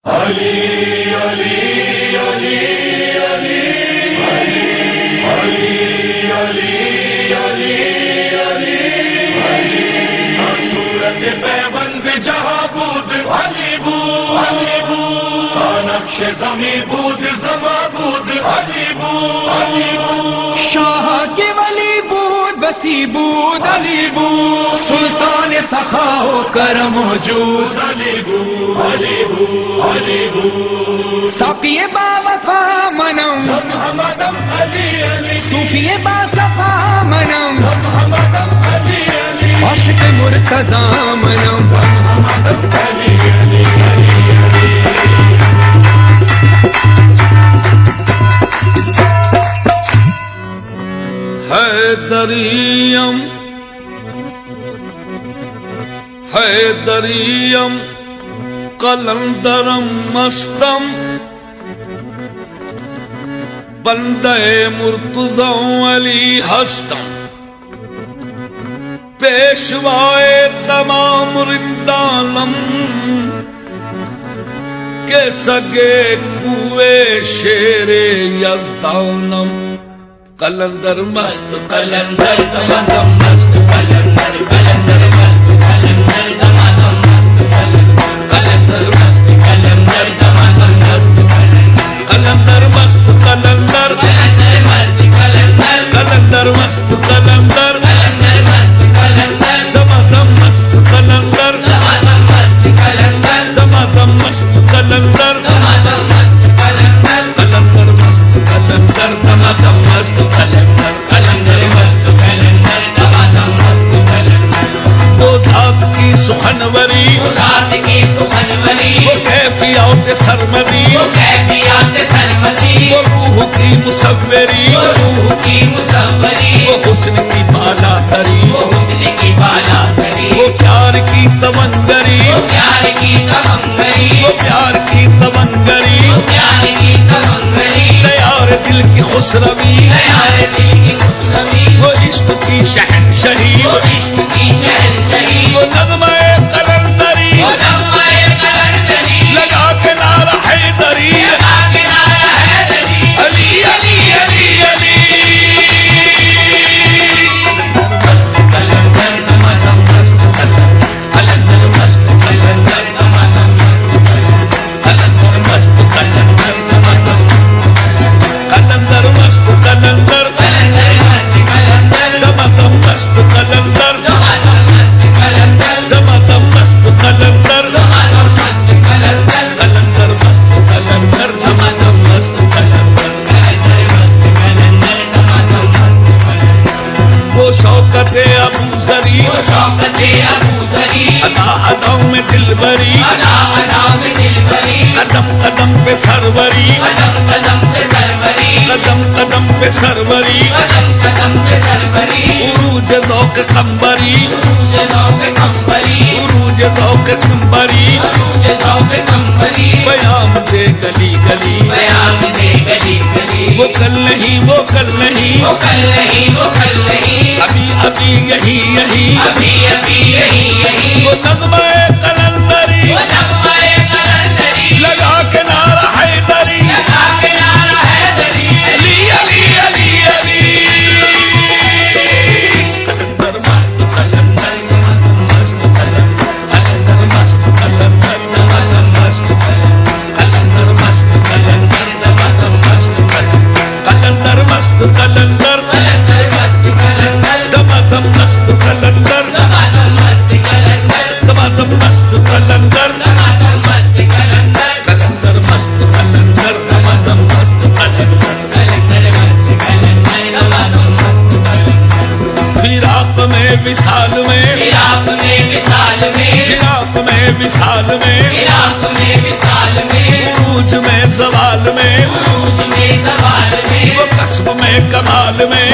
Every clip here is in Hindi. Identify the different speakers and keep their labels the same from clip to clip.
Speaker 1: अली अली अली अली अली अली अली अली अली अली सूरत पैबंद जहां बूद अली बूद अली बूद नक्श ज़मी बूद ज़मा बूद अली बूद अली बूद
Speaker 2: शाह के वली बूद वसी बूद अली बूद सुल्तान सखा होकर मौजूद
Speaker 1: अली बूद अली बूद अली बूद
Speaker 2: साफिए बावफा मनम
Speaker 1: हमदम अली अली
Speaker 2: सूफिए बासफा मनम
Speaker 1: हमदम अली अली
Speaker 2: आशिक मुर्तज़ा मनम
Speaker 1: हमदम अली अली अली
Speaker 3: हैदरियम हैदरियम कलंदरम मस्तम बंदे मुर्तज़ा अली हस्तम पेशवाए तमाम रिंदालम के सगे कुए शेरे यज़दानम कलंदर मस्त कलंदर दमादम मस्त कलंदर कलंदर मस्त कलंदर दमादम मस्त कलंदर मस्त कलंदर दमादम मस्त कलंदर मस्त कलंदर कलंदर मस्त कलंदर दमादम मस्त कलंदर दमादम मस्त कलंदर कलंदर मस्त कलंदर दमादम मस्त कलंदर कलंदर मस्त कलंदर दमादम मस्त कलंदर वो जात की सुखनवरी वो कैफियत सरमदी वो रूह की मुसव्वरी वो हुस्न की बाला तरी वो प्यार की तमंगरी वो प्यार की तमंगरी तैयार दिल की खुशरवी वो इश्क की शहनशाही वो नग़्मा-ए कलंदरी लगा के नारा हैदरी अली अली अली अली कलंदर दमादम मस्त कलंदर मस्त कलंदर दमादम कलंदर मस्त कलंदर दमादम कलंदर मस्त कलंदर दमादम मस्त कलंदर दमादम मस्त कलंदर कलंदर मस्त कलंदर दमादम मस्त कलंदर वो शौकत अबू ज़री अदा अदाओं में दिलबरी कदम कदम पे सरवरी कदम कदम पे सरवरी उरूज ज़ौक़ कंबरी उरूज ज़ौक़ कंबरी बयान दे गली गली वो कल नहीं वो कल नहीं अभी अभी यही यही वो नग़्मा-ए कलंदरी लगा के नारा हैदरी अली अली अली अली कलंदर मस्त कलंदर मस्त कलंदर मस्त कलंदर दमादम मस्त कलंदर मस्त कलंदर दमादम मस्त कलंदर मस्त कलंदर दमादम मस्त कलंदर दमादम मस्त कलंदर कलंदर मस्त कलंदर दमादम मस्त कलंदर फिराक में विसाल में फिराक में विसाल में उरूज में ज़वाल में वो कस्ब में कमाल में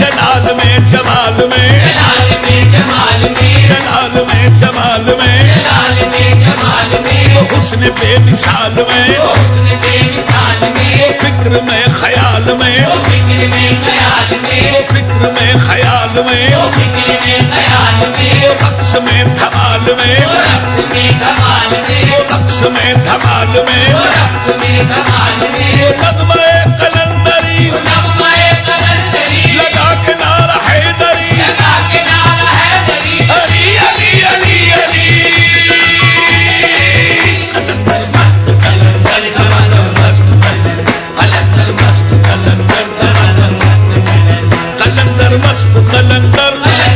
Speaker 3: जलाल में जमाल में जलाल में जमाल में वो हुस्न बेमिसाल में,
Speaker 1: हुस्न बेमिसाल में,
Speaker 3: वो फिक्र में ख्याल में,
Speaker 1: वो फिक्र में ख्याल में,
Speaker 3: वो फिक्र में ख्याल में,
Speaker 1: वो फिक्र में ख्याल में,
Speaker 3: वो रक्स में धमाल में,
Speaker 1: वो रक्स में कमाल में,
Speaker 3: वो रक्स में धमाल में,
Speaker 1: वो रक्स में कमाल में,
Speaker 3: वो नगमे कलंदरी
Speaker 1: वो नगमे कलंदरी
Speaker 3: लगा के नारा हैदरी,
Speaker 1: लगा के नारा हैदरी,
Speaker 3: अली अली अली अली। कलंदर मस्त कलंदर दमादम मस्त कलंदर मस्त कलंदर दमादम मस्त कलंदर मस्त कलंदर
Speaker 1: कलंदर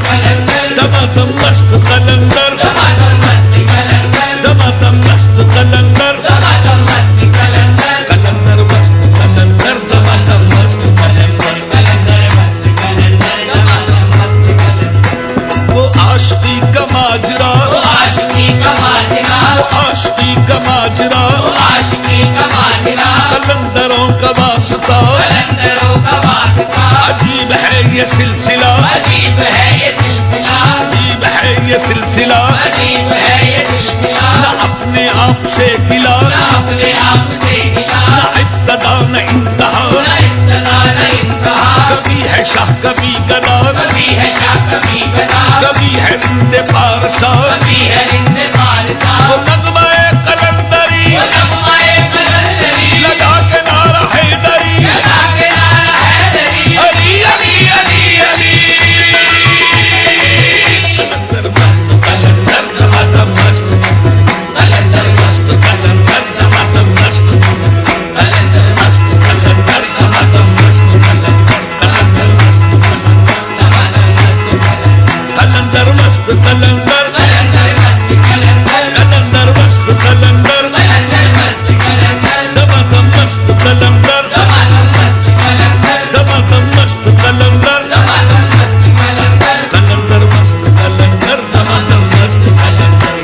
Speaker 1: मस्त कलंदर
Speaker 3: दमादम मस्त कलंदर
Speaker 1: दमादम मस्त कलंदर
Speaker 3: दमादम मस्त कलंदर
Speaker 1: दमादम मस्त कलंदर
Speaker 3: कलंदर मस्त कलंदर दमादम मस्त कलंदर
Speaker 1: कलंदर मस्त कलंदर दमादम मस्त कलंदर।
Speaker 3: वो आशिकी का माजरा,
Speaker 1: वो आशिकी का माजरा,
Speaker 3: वो आशिकी का माजरा,
Speaker 1: वो आशिकी का माजरा,
Speaker 3: कलंदरों का वास्ता,
Speaker 1: कलंदरों का वास्ता,
Speaker 3: अजीब है ये सिलसिला,
Speaker 1: अजीब है ये सिलसिला,
Speaker 3: अजीब है ये सिलसिला,
Speaker 1: अजीब है ये सिलसिला,
Speaker 3: न अपने आप से गिला,
Speaker 1: न अपने आप से गिला,
Speaker 3: न इब्तदा न इंतहा,
Speaker 1: न इब्तदा न इंतहा,
Speaker 3: कभी है शाह कभी गदा,
Speaker 1: कभी है शाह कभी गदा,
Speaker 3: कभी है रिंदे पारसा,
Speaker 1: कभी है रिंद फारसा,
Speaker 3: वो नगमे कलंदरी
Speaker 1: वो नगमे कलंदरी
Speaker 3: लगा के नारा हैदरी,
Speaker 1: लगा के नारा हैदरी,
Speaker 3: अली अली अली अली। कलंदर दमादम मस्त कलंदर मस्त कलंदर दमादम मस्त कलंदर मस्त कलंदर दमादम मस्त कलंदर मस्त कलंदर मस्त कलंदर
Speaker 1: कलंदर मस्त
Speaker 3: कलंदर मस्त
Speaker 1: कलंदर
Speaker 3: कलंदर
Speaker 1: कलंदर मस्त कलंदर
Speaker 3: दमादम मस्त कलंदर
Speaker 1: दमादम मस्त कलंदर
Speaker 3: दमादम मस्त कलंदर
Speaker 1: दमादम मस्त कलंदर
Speaker 3: कलंदर मस्त कलंदर दमादम मस्त कलंदर।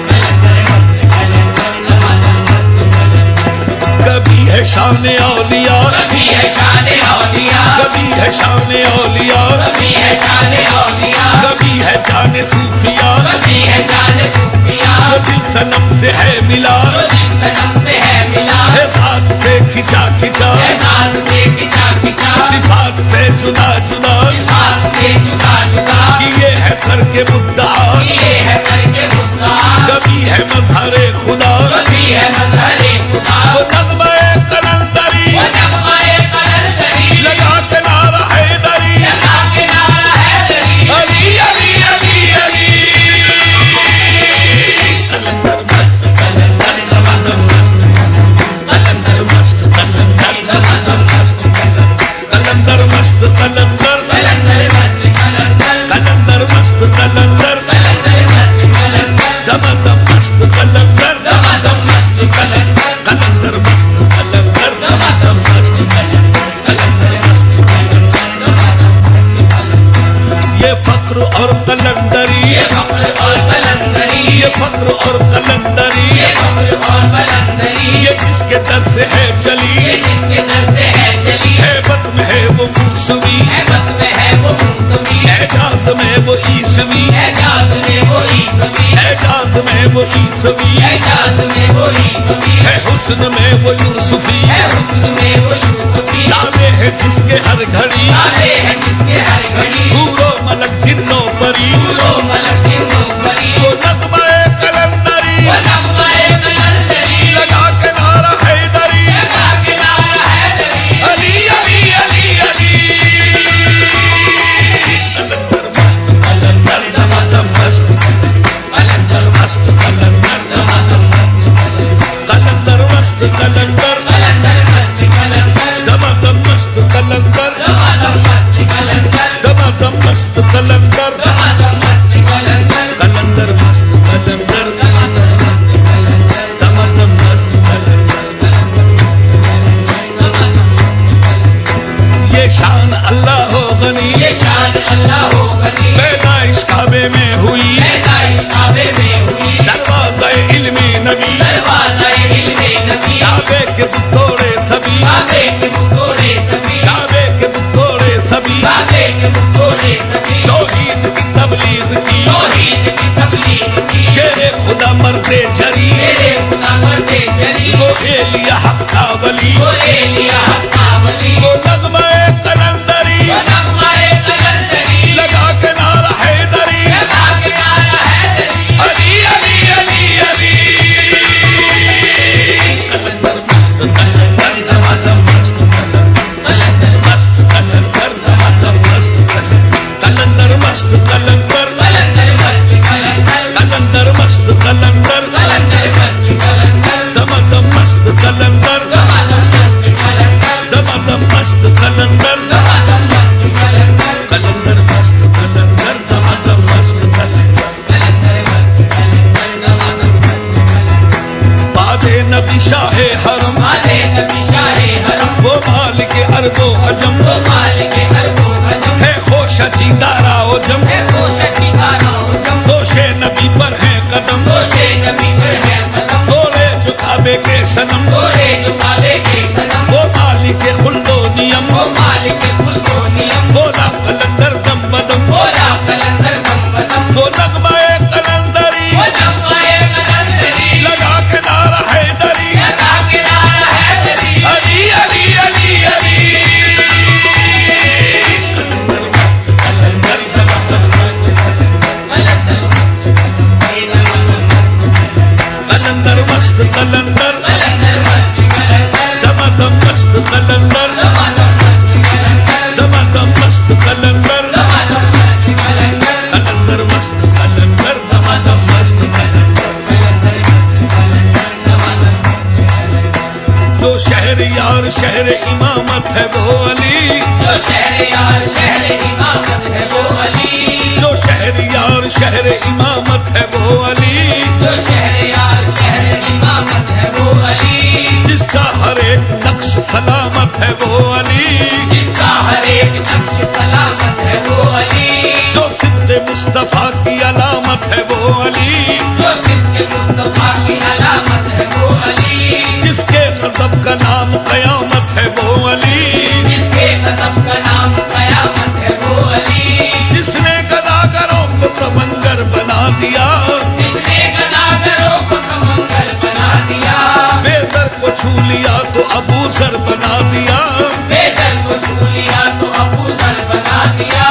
Speaker 3: कभी है शान औलिया,
Speaker 1: कभी है शान औलिया,
Speaker 3: कभी है शान औलिया,
Speaker 1: कभी है शान औलिया,
Speaker 3: कभी है जाने सूफिया,
Speaker 1: कभी है जान सूफिया,
Speaker 3: जो दिल सनम से है मिला,
Speaker 1: जो जिस सनम से है मिला,
Speaker 3: है बात से खिंचा खिंचा,
Speaker 1: है साथ से खिंचा खिंचा,
Speaker 3: सिफात से जुदा जुदा,
Speaker 1: हाथ से जुदा जुदा,
Speaker 3: किए है करके मुद्दा,
Speaker 1: ये है करके मुद्दा,
Speaker 3: कभी है मजहरे खुदा,
Speaker 1: कभी है मजहरे खुदा,
Speaker 3: वो नगमे कलंदरी
Speaker 1: वो नगमे कलंदरी
Speaker 3: लगा के नारा हैदरी,
Speaker 1: लगा के नारा हैदरी,
Speaker 3: अली अली अली अली। कलंदर मस्त कलंदर दमादम मस्त कलंदर मस्त कलंदर
Speaker 1: कलंदर मस्त कलंदर
Speaker 3: कलंदर मस्त कलंदर
Speaker 1: कलंदर मस्त कलंदर
Speaker 3: दमादम मस्त कलंदर
Speaker 1: दमादम मस्त कलंदर
Speaker 3: कलंदर मस्त कलंदर दमादम मस्त कलंदर मस्त ये फक्र और कलंदरी,
Speaker 1: ये फक्र और कलंदरी,
Speaker 3: ये फक्र और कलंदरी,
Speaker 1: ये फक्र और कलंदरी,
Speaker 3: ये जिसके दर से है चली,
Speaker 1: ये जिसके दर से है चली,
Speaker 3: हैबत में है वो मूसवी,
Speaker 1: हैबत में है वो मूसवी,
Speaker 3: एजाज में वो ईसवी,
Speaker 1: एजाज में वो ईसवी,
Speaker 3: एजाज में वो ईसवी,
Speaker 1: एजाज में वो ईसवी,
Speaker 3: है हुस्न में वो यूसुफी,
Speaker 1: है हुस्न में वो यूसुफी,
Speaker 3: दावे है जिसके हर घड़ी,
Speaker 1: आते हैं जिसके हर घड़ी,
Speaker 3: हूरो मलक जिन्नो परी,
Speaker 1: फूलो मलक जिन्नो परी,
Speaker 3: वो नगमे कलंदरी
Speaker 1: वो नगमे कलंदरी
Speaker 3: लगा के नारा हैदरी,
Speaker 1: लगा के नारा हैदरी,
Speaker 3: अली अली अली अली। कलंदर मस्त कलंदर दमादम मस्त कलंदर मस्त कलंदर
Speaker 1: कलंदर मस्त कलंदर
Speaker 3: दमादम मस्त कलंदर
Speaker 1: दमादम मस्त कलंदर
Speaker 3: दमादम मस्त कलंदर
Speaker 1: दमादम मस्त कलंदर
Speaker 3: कलंदर मस्त कलंदर
Speaker 1: दमादम मस्त कलंदर
Speaker 3: दमादम मस्त कलंदर। ये शान अल्लाह हो गनी,
Speaker 1: ये शान अल्लाह हो गनी,
Speaker 3: पैदाइश काबे में हुई,
Speaker 1: पैदाइश काबे में हुई,
Speaker 3: दरवाज़े इल्मे नबी,
Speaker 1: दरवाज़े इल्मे नबी,
Speaker 3: काबे के एलिया हक्का वली,
Speaker 1: वो एलिया हक्का वली,
Speaker 3: वो नगमाए कलंदरी,
Speaker 1: वो नगमाए कलंदरी,
Speaker 3: लगा के नारा हैदरी,
Speaker 1: लगा के नारा हैदरी,
Speaker 3: अली अली अली अली। कलंदर मस्त कलंदर दमादम मस्त कलंदर मस्त कलंदर
Speaker 1: कलंदर मस्त कलंदर,
Speaker 3: कलंदर मस्त कलंदर
Speaker 1: कलंदर मस्त कलंदर,
Speaker 3: दमादम मस्त कलंदर
Speaker 1: दमादम मस्त कलंदर,
Speaker 3: दमादम मस्त कलंदर
Speaker 1: दमादम मस्त कलंदर,
Speaker 3: कलंदर मस्त कलंदर दमादम मस्त कलंदर
Speaker 1: कलंदर मस्त कलंदर, दमादम मस्त कलंदर।
Speaker 3: बादे नबी शाहे हरम,
Speaker 1: आधे नबी शाहे हरम,
Speaker 3: वो मालिक अरबो अजम,
Speaker 1: वो मालिक अरबो अजम,
Speaker 3: है होशा चीदारा ओजम,
Speaker 1: है कोशकी दारा उजम,
Speaker 3: दोषे नबी पर है कदम,
Speaker 1: दोषे नबी पर है कदम,
Speaker 3: तोड़े जो काबे के सनम,
Speaker 1: तोड़े जो काबे के सनम,
Speaker 3: वो मालिक खुल्दो नियम,
Speaker 1: वो मालिक कुल को नियम,
Speaker 3: बोला कलंदर दम बदम,
Speaker 1: बोला कलंदर दम,
Speaker 3: वो नगमाए कलंदरी,
Speaker 1: वो नगमाए कलंदरी,
Speaker 3: लगा के नारा हैदरी,
Speaker 1: लगा के नारा हैदरी,
Speaker 3: अली अली अली अली। कलंदर दमादम मस्त
Speaker 1: कलंदर
Speaker 3: कलंदर मस्त कलंदर
Speaker 1: कलंदर मस्त कलंदर,
Speaker 3: दमादम मस्त कलंदर
Speaker 1: दमादम मस्त कलंदर,
Speaker 3: दमादम मस्त कलंदर
Speaker 1: दमादम मस्त
Speaker 3: कलंदर
Speaker 1: कलंदर,
Speaker 3: मस्त कलंदर दमादम मस्त कलंदर। जो शहर यार शहर इमामत है वो अली,
Speaker 1: जो शहर यार शहर इमामत है वो अली,
Speaker 3: जो शहर यार शहर इमामत है वो अली,
Speaker 1: जो शहर यार शहर इमामत है वो अली,
Speaker 3: जिसका हर एक नक्श सलामत है वो अली,
Speaker 1: जिसका हर एक नक्श सलामत है वो अली,
Speaker 3: जो सिद्ध मुस्तफा की अलामत है वो अली,
Speaker 1: जो सिद्ध मुस्तफा की अलामत है वो अली,
Speaker 3: जिसके गज़ब का नाम कयामत है वो अली,
Speaker 1: जिसके कदम का नाम कयामत है वो अली,
Speaker 3: जिसने गदागरों को तमंगर बना दिया,
Speaker 1: जिसने गदागरों को कमंगल बना दिया,
Speaker 3: बेदर को छू लिया तो अबू जर बना दिया,
Speaker 1: बेदर को छू लिया तो अबू जर बना दिया,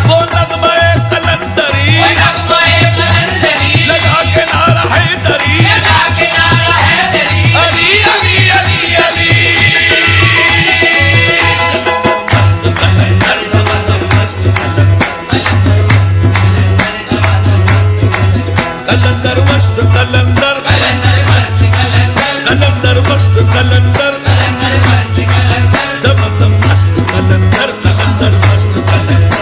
Speaker 3: वो नगमाए कलंदरी,
Speaker 1: वो नगमाए कलंदरी,
Speaker 3: लगा के नारा हैदरी,
Speaker 1: लगा के नारा हैदरी,
Speaker 3: अली अली अली अली। कलंदर दमादम मस्त कलंदर मस्त कलंदर
Speaker 1: कलंदर मस्त कलंदर,
Speaker 3: कलंदर मस्त कलंदर
Speaker 1: कलंदर मस्त कलंदर,
Speaker 3: दमादम मस्त कलंदर कलंदर मस्त कलंदर।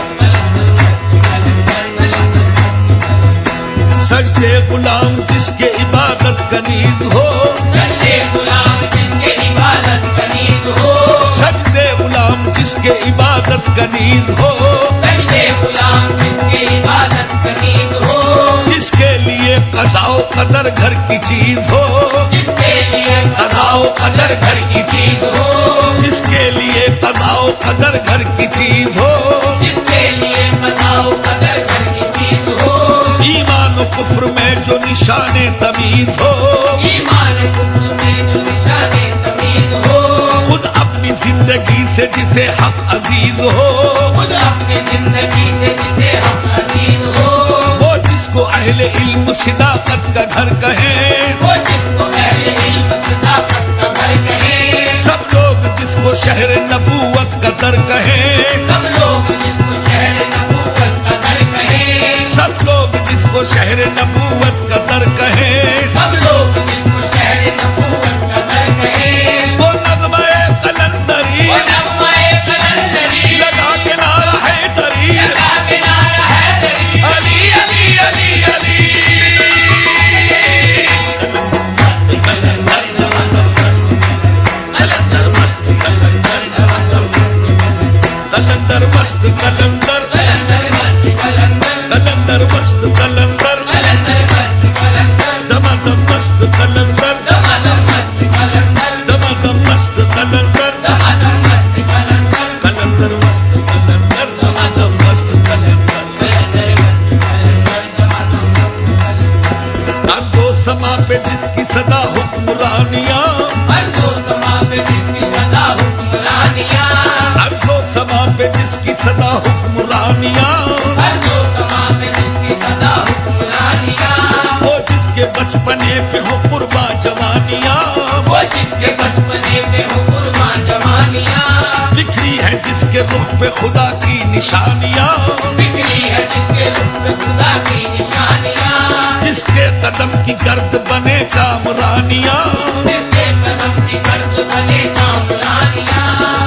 Speaker 3: सजदे गुलाम जिसके इबादत का नीज हो,
Speaker 1: सजदे गुलाम जिसके इबादत का नीज हो,
Speaker 3: सजदे गुलाम जिसके इबादत का नीज हो,
Speaker 1: सजदे गुलाम जिसके इबादत का नीज हो,
Speaker 3: जिसके लिए कज़ाओ कदर घर की चीज हो,
Speaker 1: जिसके लिए
Speaker 3: कज़ाओ कदर घर की चीज
Speaker 1: हो,
Speaker 3: जिसके लिए कज़ाओ कदर घर की चीज हो,
Speaker 1: जिसके लिए बताओ कदर घर की चीज हो,
Speaker 3: ईमान और कुफ्र में जो निशाने तमीज हो,
Speaker 1: ईमान कुफ्र में जो निशाने तमीज हो,
Speaker 3: खुद अपनी जिंदगी से जिसे हक अजीज हो,
Speaker 1: खुद अपनी जिंदगी से जिसे हम अजीज हो,
Speaker 3: वो जिसको अहले इल्म सिदाकत का घर कहे,
Speaker 1: वो जिसको अहले इल्म सदाकत का घर कहे,
Speaker 3: सब लोग जिसको शहर नबूवत का दर कहे,
Speaker 1: सब लोग जिसको शहर नबूवत का दर कहे,
Speaker 3: सब लोग जिसको शहर नबूवत का दर कहे,
Speaker 1: सब लोग जिसको शहर नबूवत का दर कहे,
Speaker 3: वो नगमाए कलंदरी,
Speaker 1: वो नगमाए कलंदरी,
Speaker 3: लगा के नारा हैदरी,
Speaker 1: लगा के नारा हैदरी,
Speaker 3: अली अली अली अली। कलंदर दमादम मस्त कलंदर मस्त कलंदर दमादम मस्त कलंदर जिसकी सदा हुक्मरानियां,
Speaker 1: अर्ज़ो समा पे जिसकी सदा हुक्मरानियां,
Speaker 3: अर्ज़ो समा पे जिसकी सदा हुक्मरानियां,
Speaker 1: अर्ज़ो समा पे जिसकी सदा हुक्मरानियां,
Speaker 3: वो जिसके बचपने पे हो कुर्बान जवानियां,
Speaker 1: वो जिसके बचपने पे हो कुर्बान जवानियां,
Speaker 3: बिखरी है जिसके रुख पे खुदा की निशानियां,
Speaker 1: बिखरी है जिसके रुख पे खुदा की निशानियां,
Speaker 3: जिसके कदम की गर्द बने कामरानियां,
Speaker 1: जिसके कदम की गर्द बने कामरानियां,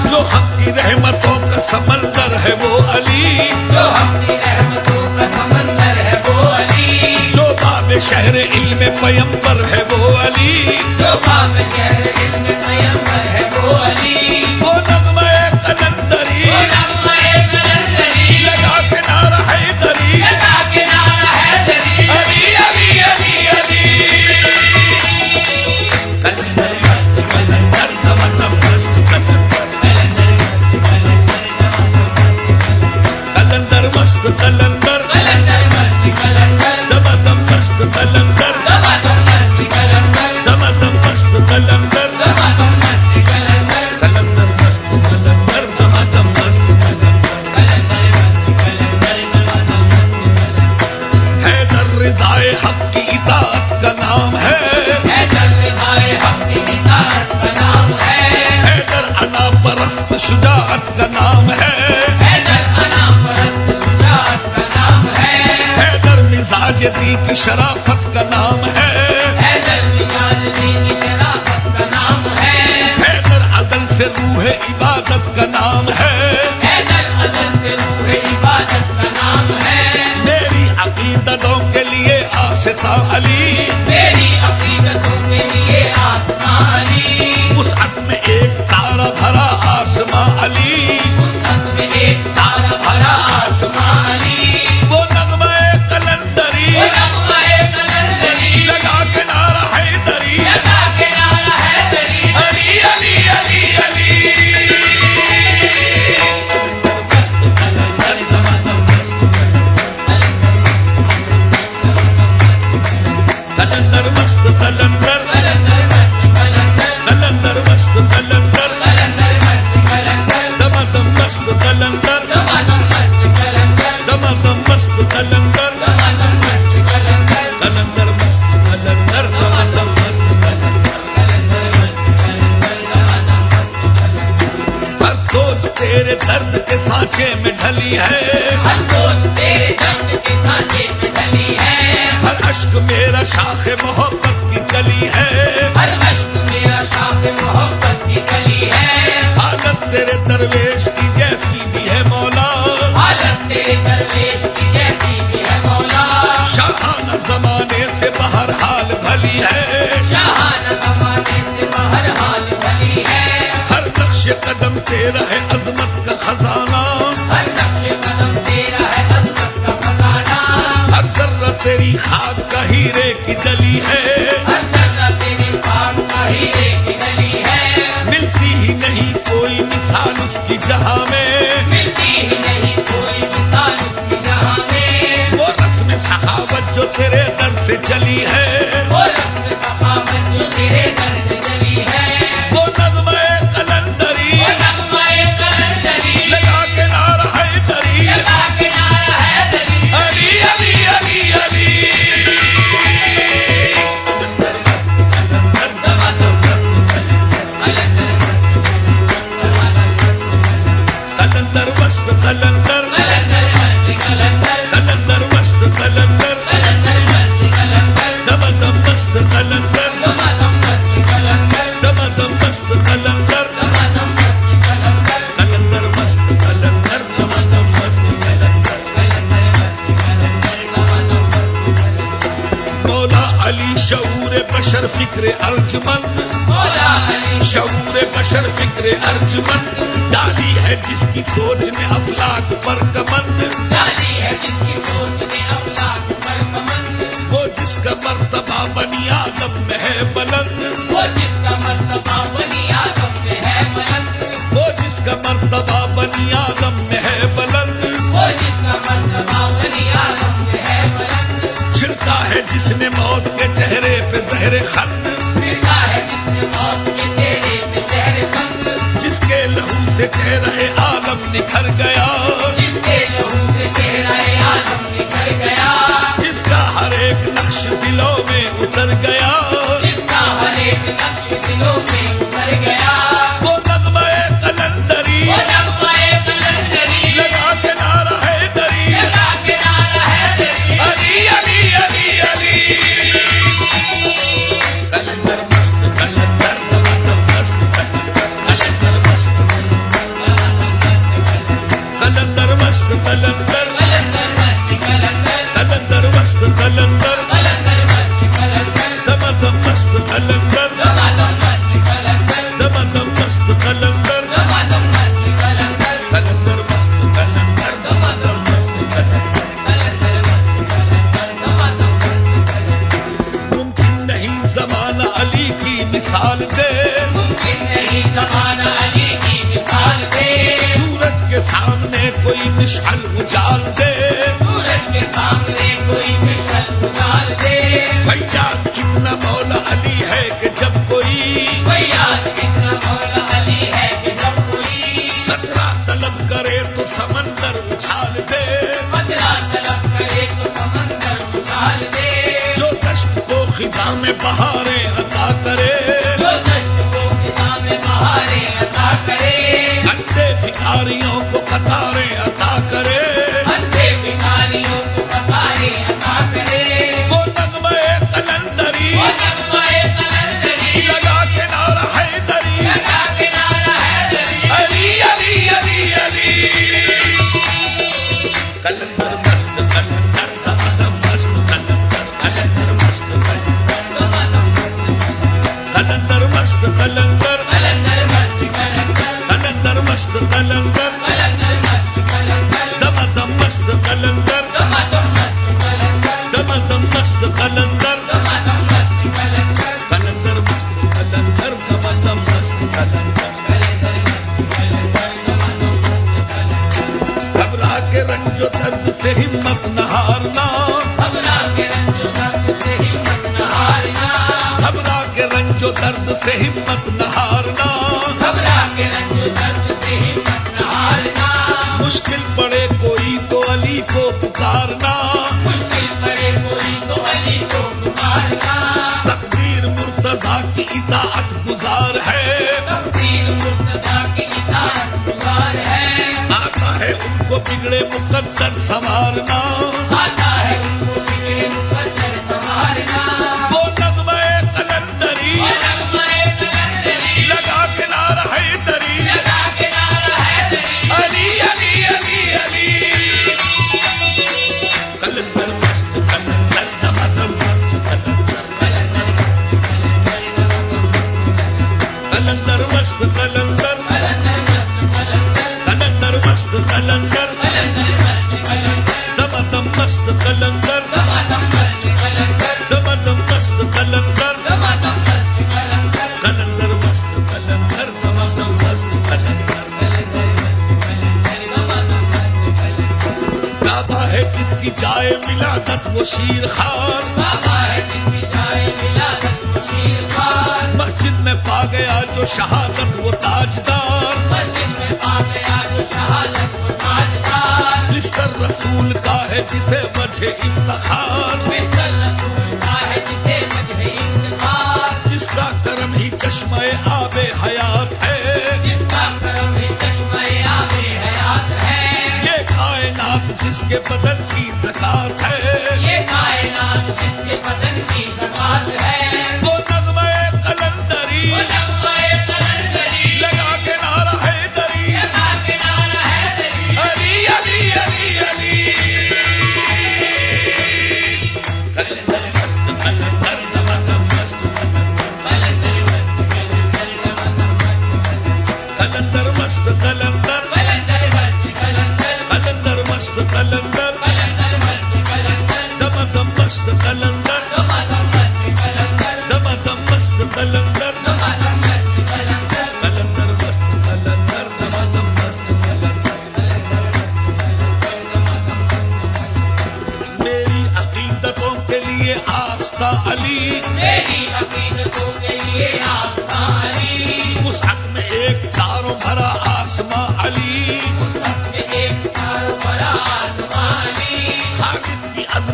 Speaker 3: जो हक की रहमतों का समंदर है वो अली,
Speaker 1: जो अपनी रहमतों का समंदर है वो अली,
Speaker 3: जो बाब शहर इल्म पैगंबर है वो अली,
Speaker 1: जो बाब शहर इल्म पैगंबर है वो अली,
Speaker 3: वो नग़्मा कलंदरी
Speaker 1: वो नग़्मा-ए कलंदरी,
Speaker 3: लगा के नारा हैदरी,
Speaker 1: लगा के नारा हैदरी, अली अली अली अली।
Speaker 3: कलंदर मस्त कलंदर दमदम मस्त कलंदर, कलंदर मस्त कलंदर
Speaker 1: कलंदर मस्त कलंदर,
Speaker 3: दमदम मस्त कलंदर,
Speaker 1: दमादम मस्त कलंदर,
Speaker 3: दमदम मस्त कलंदर,
Speaker 1: दमादम मस्त कलंदर,
Speaker 3: कलंदर मस्त कलंदर दमदम मस्त कलंदर,
Speaker 1: कलंदर मस्त कलंदर, दमादम मस्त कलंदर।
Speaker 3: हैदर रिज़ाए हक की इताअत का नाम है,
Speaker 1: हैदर रिज़ाए हक़ की इताअत का नाम है,
Speaker 3: हैदर अना परस्त शुजाअत का नाम है,
Speaker 1: हैदर अना परस्त शुजाअत का नाम है,
Speaker 3: हैदर मिजाज दी की शराफत का नाम है,
Speaker 1: हैदर मिजाज दी की शराफत का नाम है,
Speaker 3: हैदर अदल से रूह इबादत का नाम है,
Speaker 1: हैदर अदल से रूह इबादत का नाम है,
Speaker 3: मेरी अकीदतों के लिए आशिता अली,
Speaker 1: मेरी अकीदतों के लिए आसमां अली,
Speaker 3: उस हद में एक तारा भरा आसमां अली,
Speaker 1: उस हद में एक तारा भरा आसमां अली,
Speaker 3: वो नग़्मा कलंदरी
Speaker 1: वो नग़्मा-ए कलंदरी,
Speaker 3: लगा के नारा हैदरी,
Speaker 1: लगा के नारा हैदरी, अली अली अली अली।
Speaker 3: कलंदर मस्त कलंदर,
Speaker 1: कलंदर मस्त कलंदर,
Speaker 3: कलंदर मस्त कलंदर,
Speaker 1: कलंदर मस्त कलंदर,
Speaker 3: दमदम मस्त कलंदर,
Speaker 1: दमादम मस्त कलंदर,
Speaker 3: दमदम मस्त कलंदर,
Speaker 1: दमादम मस्त कलंदर,
Speaker 3: कलंदर मस्त कलंदर, दमदम मस्त कलंदर,
Speaker 1: कलंदर मस्त कलंदर, दमादम मस्त कलंदर।
Speaker 3: हर सोच तेरे दर्द के सांचे में ढली है,
Speaker 1: हर सोच तेरे दर्द के सांचे में ढली है,
Speaker 3: हर अश्क मेरा शाख मोहब्बत की कली है,
Speaker 1: हर अश्क मेरा शाख मोहब्बत की कली है,
Speaker 3: हालत तेरे दरवेश की जैसी भी है मौला,
Speaker 1: हालत तेरे दरवेश की जैसी भी है मौला,
Speaker 3: शाहाना जमाने से बाहर हाल भली है,
Speaker 1: जहाना ज़माने से बाहर हाल भली है,
Speaker 3: हर नक्श कदम तेरा है अजमत का खजाना,
Speaker 1: हर नक्श कदम तेरा है अज़मत का खजाना,
Speaker 3: हर जर्रा तेरी खाक का हीरे की डली है,
Speaker 1: हर जर्रा तेरे खाक का हीरे की डली है,
Speaker 3: मिलती ही नहीं कोई मिसाल उसकी जहां में,
Speaker 1: मिलती ही नहीं कोई मिसाल उसकी जहां में,
Speaker 3: वो रस्म सहावत जो तेरे दर से चली है,
Speaker 1: वो रस्म सखावत जो तेरे दर से चली है,
Speaker 3: वो नग़्मा कलंदरी
Speaker 1: वो नग़्मा-ए कलंदरी,
Speaker 3: लगा के नारा हैदरी,
Speaker 1: लगा के नारा हैदरी, अली अली अली अली।
Speaker 3: कलंदर दमदम मस्त कलंदर, कलंदर मस्त कलंदर,
Speaker 1: कलंदर मस्त कलंदर,
Speaker 3: कलंदर मस्त कलंदर,
Speaker 1: कलंदर मस्त कलंदर,
Speaker 3: दमदम मस्त कलंदर,
Speaker 1: दमादम मस्त कलंदर,
Speaker 3: दमदम मस्त कलंदर,
Speaker 1: दमादम मस्त कलंदर,
Speaker 3: कलंदर मस्त कलंदर, दमदम मस्त कलंदर,
Speaker 1: कलंदर मस्त कलंदर, दमादम मस्त कलंदर।
Speaker 3: मौला अली शऊर बशर फिक्र अर्जमंद,
Speaker 1: मौला अली
Speaker 3: शऊर बशर फिक्र अर्जमंद, डाली है जिसकी सोच ने अफलाक पर कमंद,
Speaker 1: डाली है जिसकी सोच ने अफलाक पर कमंद,
Speaker 3: वो जिसका मर्तबा बनी आदम में है बुलंद,
Speaker 1: वो जिसका मर्तबा बनी आदम में है बुलंद,
Speaker 3: वो जिसका मर्तबा बनी आदम में है बुलंद,
Speaker 1: वो जिसका मर्तबा बनी आदम में है बुलंद,
Speaker 3: छिड़ता फिरका है जिसने मौत के चेहरे पे जहरे खंड,
Speaker 1: फिरका है जिसने मौत के चेहरे पे जहर खंड,
Speaker 3: जिसके लहू से चेहरे आलम निखर गया,
Speaker 1: जिसके लहू से चेहरे आलम निखर गया,
Speaker 3: जिसका हर एक नक्श दिलों में उतर गया,
Speaker 1: जिसका हर एक नक्श दिलों में उतर गया,
Speaker 3: वो नग़्मा-ए कलंदरी
Speaker 1: वो नग़्मा-ए कलंदरी
Speaker 3: लगा के नारा हैदरी,
Speaker 1: लगा के नारा हैदरी,
Speaker 3: अली अली अली अली। कलंदर मस्त कलंदर दमादम मस्त कलंदर मस्त कलंदर मस्त कलंदर
Speaker 1: कलंदर मस्त कलंदर,
Speaker 3: कलंदर मस्त कलंदर
Speaker 1: कलंदर मस्त कलंदर,
Speaker 3: दमादम मस्त कलंदर
Speaker 1: दमादम मस्त कलंदर,
Speaker 3: दमादम मस्त कलंदर
Speaker 1: दमादम मस्त कलंदर,
Speaker 3: कलंदर मस्त कलंदर दमादम मस्त कलंदर।
Speaker 1: कलंदर मस्त कलंदर, दमादम मस्त कलंदर।
Speaker 3: मुमकिन नहीं ज़माना अली की मिसाल दे,
Speaker 1: मुमकिन नहीं ज़माना अली की मिसाल दे,
Speaker 3: सूरज के सामने कोई मिसाल उजाल दे,
Speaker 1: सूरज के सामने कोई मिसाल उजाल दे,
Speaker 3: फैयाद इतना मौला अली है कि जब कोई
Speaker 1: फैयाद कितना मौला अली है कि जब कोई
Speaker 3: खतरा तलब करे तो समंदर उछाल दे,
Speaker 1: खतरा तलब करे तो समंदर उछाल दे,
Speaker 3: जो दश्त को खिज़ा में बहारें अता करे,
Speaker 1: जो दश्त को खिज़ा में बहारें अता करे,
Speaker 3: अंधे भिखारियों को कतारें अता करे,
Speaker 1: अंधे भिखारियों को कतारें अता करे,
Speaker 3: वो नग़्मा-ए कलंदरी
Speaker 1: वो नग़्मा-ए कलंदरी
Speaker 3: लगा के नारा हैदरी,
Speaker 1: लगा के नारा हैदरी,
Speaker 3: अली अली अली अली। कलंदर मस्त कलंदर दमादम मस्त कलंदर कलंदर मस्त कलंदर
Speaker 1: दमादम मस्त
Speaker 3: कलंदर मस्त कलंदर
Speaker 1: कलंदर मस्त कलंदर,
Speaker 3: कलंदर मस्त कलंदर
Speaker 1: कलंदर मस्त कलंदर,
Speaker 3: दमादम मस्त कलंदर
Speaker 1: दमादम मस्त कलंदर,
Speaker 3: दमादम मस्त कलंदर
Speaker 1: दमादम मस्त कलंदर,
Speaker 3: कलंदर मस्त कलंदर दमादम मस्त कलंदर।
Speaker 1: कलंदर मस्त कलंदर, दमादम मस्त कलंदर।
Speaker 3: घबरा के रंजो दर्द से हिम्मत न हारना,
Speaker 1: घबरा के रंजो दर्द से हिम्मत न हारना,
Speaker 3: घबरा के रंजो दर्द से हिम्मत न हारना,
Speaker 1: घबरा के रंजो दर्द से हिम्मत न हारना,
Speaker 3: मुश्किल पड़े कोई तो अली को पुकारना,
Speaker 1: मुश्किल पड़े कोई तो अली को पुकारना,
Speaker 3: तकदीर मुर्तजा की इताअत गुजार है,
Speaker 1: तकदीर मुर्तजा की इताअत गुजार है,
Speaker 3: आता है उनको बिगड़े मुकद्दर संवारना,
Speaker 1: आता है उनको बिगड़े मुकद्दर संवारना,
Speaker 3: वो नग़्मा-ए कलंदरी
Speaker 1: वो नग़्मा-ए कलंदरी
Speaker 3: लगा के नारा हैदरी,
Speaker 1: लगा के नारा हैदरी,
Speaker 3: अली अली अली अली। कलंदर मस्त कलंदर दमादम मस्त कलंदर कलंदर मस्त कलंदर
Speaker 1: कलंदर मस्त कलंदर,
Speaker 3: कलंदर मस्त कलंदर
Speaker 1: कलंदर मस्त कलंदर,
Speaker 3: दमादम मस्त कलंदर
Speaker 1: दमादम मस्त कलंदर,
Speaker 3: दमादम मस्त कलंदर
Speaker 1: दमादम मस्त कलंदर,
Speaker 3: कलंदर मस्त कलंदर दमादम मस्त कलंदर।
Speaker 1: कलंदर मस्त कलंदर, दमादम मस्त कलंदर।
Speaker 3: काबा है जिसकी जाए मिलादत वो शीर खान,
Speaker 1: बाबा है जिसकी जाए मिलादत वो शीर खान,
Speaker 3: मस्जिद में पा गया जो शहादत वो ताजदार,
Speaker 1: मस्जिद में पा गया जो शहादत वो ताजदार,
Speaker 3: बिस्तर रसूल का है जिसे वजह इफ्तिखार,
Speaker 1: बिस्तर रसूल का है जिसे वजह इफ्तिखार,
Speaker 3: जिसका करम ही चश्मे आबे हयात है,
Speaker 1: जिसका करम ही चश्मे आबे हयात है,
Speaker 3: ये कायनात जिसके बदन की ज़कात है,
Speaker 1: ये कायनात जिसके बदन की ज़कात है,
Speaker 3: वो नग़्मा-ए कलंदरी
Speaker 1: वो नग़्मा-ए कलंदरी
Speaker 3: लगा के नारा हैदरी,
Speaker 1: लगा के नारा हैदरी,
Speaker 3: अली अली अली अली। कलंदर मस्त कलंदर दमादम मस्त
Speaker 1: कलंदर मस्त कलंदर, दमादम मस्त
Speaker 3: कलंदर मस्त कलंदर
Speaker 1: कलंदर मस्त कलंदर,
Speaker 3: कलंदर मस्त कलंदर
Speaker 1: कलंदर मस्त कलंदर,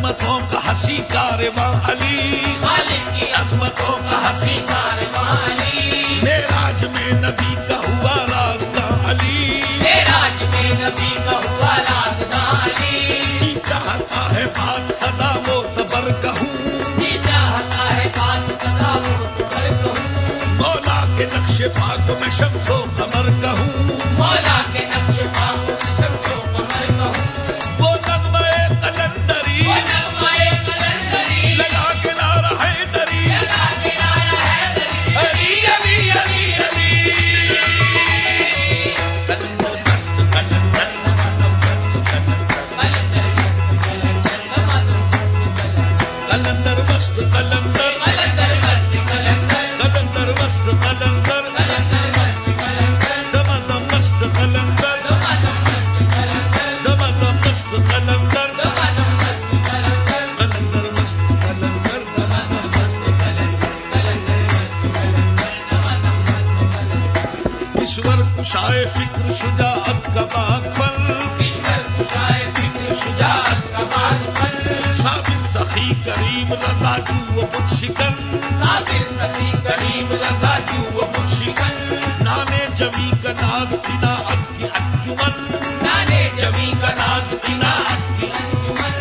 Speaker 3: अजमतों का हंसी कारवां अली,
Speaker 1: मालिक की अजमतों का हंसी कारवां अली,
Speaker 3: मेराज में नबी का हुआ रास्ता अली,
Speaker 1: मेराज में नबी का हुआ रास्ता अली,
Speaker 3: जी चाहता है बात सदा वो तबर कहूँ,
Speaker 1: जी चाहता है बात सदा वो तुबर कहूँ,
Speaker 3: मौला के नक्शे पाक में शम्सो कमर कहूँ,
Speaker 1: मौला के नक्श पाक में शम्सो कमर कहूँ,
Speaker 3: वो नगमे कलंदरी
Speaker 1: वो नगमाए कलंदरी
Speaker 3: लगा के नारा हैदरी,
Speaker 1: लगा के नारा हैदरी,
Speaker 3: अली अली अली अली। कलंदर मस्त कलंदर नमाज़म मस्त
Speaker 1: कलंदर मस्त कलंदर
Speaker 3: कलंदर मस्त कलंदर
Speaker 1: कलंदर मस्त कलंदर
Speaker 3: कलंदर मस्त कलंदर
Speaker 1: कलंदर मस्त कलंदर
Speaker 3: दमादम मस्त कलंदर
Speaker 1: दमादम मस्त कलंदर
Speaker 3: कलंदर मस्त कलंदर
Speaker 1: दमादम मस्त कलंदर दमादम मस्त
Speaker 3: ईश्वर कुशाए फिक्र शुजाअत का बागफल,
Speaker 1: ईश्वर कुशाए फिक्र शुजाअत का बागफल,
Speaker 3: साबिर सखी करीम रजा जू व मुत्शिकन,
Speaker 1: साबिर सखी करीम रजा जू व मुर्शिकन,
Speaker 3: नाने जमी का नाज इनाअत की अंजुमन,
Speaker 1: नाने जमी का नाज इनाअत की अंजुमन,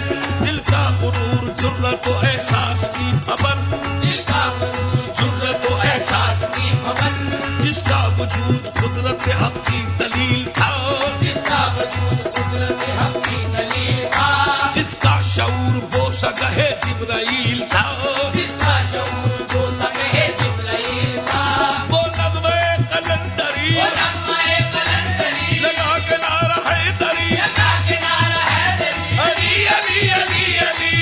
Speaker 3: दिल का गुरूर जुर्रत व एहसास की भवन,
Speaker 1: दिल का गुरूर जुर्रत व एहसास की भवन,
Speaker 3: जिसका वजूद कुदरत हक की दलील था,
Speaker 1: जिसका वजूद कुदरत हक की दलील था,
Speaker 3: जिसका शऊर बोसा गहे जिब्राइल था,
Speaker 1: जिसका शऊर जो सके जिब्राइल था,
Speaker 3: वो नगमे कलंदरी
Speaker 1: वो नगमाए कलंदरी
Speaker 3: लगा के नारा हैदरी,
Speaker 1: लगा के नारा हैदरी,
Speaker 3: अली अली अली अली।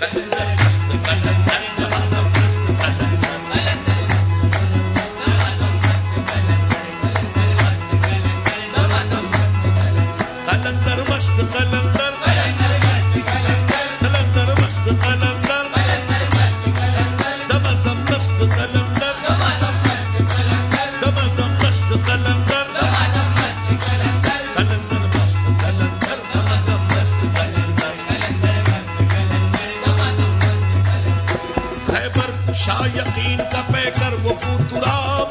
Speaker 3: कलंदर मस्त कलंदर दमादम मस्त कलंदर कलंदर मस्त कलंदर कलंदर मस्त कलंदर दमादम मस्त कलंदर दमादम मस्त कलंदर कलंदर मस्त कलंदर दमादम मस्त कलंदर खैबर कुशा यकीन का पैकर वो पुतुराम,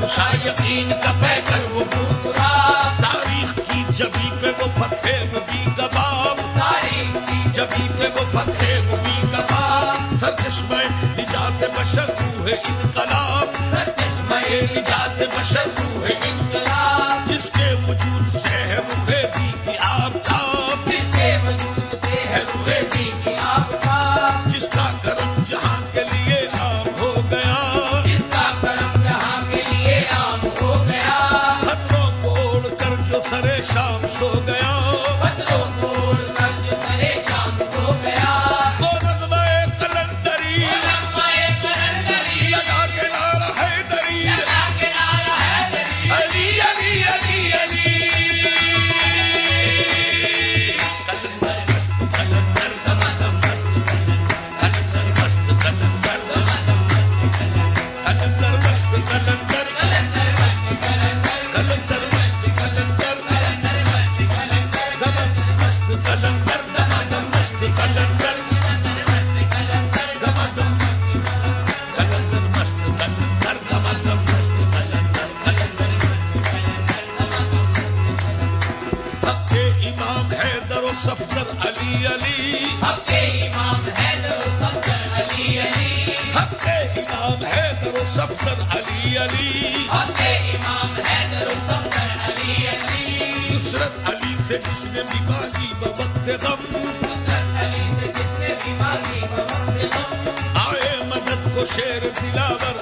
Speaker 3: कुशा यकीन का पैकर वो तारीख की जबी पे वो फतेह नबी गवाम, जबी पे वो फतेह नबी गवाम, सरचश्मे निजात बशर रूह इनकलाब, सरचश्मे निजात बशर रूह इनकलाब, जिसके वजूद से है रुहे जी की आबताब,
Speaker 1: जिसके वजूद से है रुए जी की आबताब,
Speaker 3: जिसका करम जहां के लिए आम हो गया,
Speaker 1: जिसका करम जहां के लिए आम हो गया,
Speaker 3: खतरों को ओढ़ कर जो सरे शाम सो गया,
Speaker 1: पत्थरों को उड़कर जो सरे शाम सो गया,
Speaker 3: वो नगमे कलंदरी
Speaker 1: वो नगमाए कलंदरी
Speaker 3: लगा के नारा हैदरी,
Speaker 1: लगा के नारा हैदरी,
Speaker 3: अली अली अली अली। कलंदर मस्त कलंदर दमादम मस्त कलंदर मस्त कलंदर दमादम कलंदर मस्त कलंदर
Speaker 1: कलंदर मस्त कलंदर
Speaker 3: कलंदर मस्त कलंदर दमादम मस्त कलंदर दमादम मस्त कलंदर दमादम कलंदर मस्त कलंदर दमादम मस्त कलंदर हक के इमाम हैदर व सफदर अली अली,
Speaker 1: हक के इमाम हैदर व सफदर अली अली,
Speaker 3: हक के इमाम हैदर व सफदर अली अली,
Speaker 1: हक के इमाम हैदर व सफदर अली अली,
Speaker 3: नुसरत अली से जिसने भी मांगी बवक्त गम,
Speaker 1: नुसरत अली से जिसने भी मांगी वो वक्त गम,
Speaker 3: आए मदद को शेर दिलावर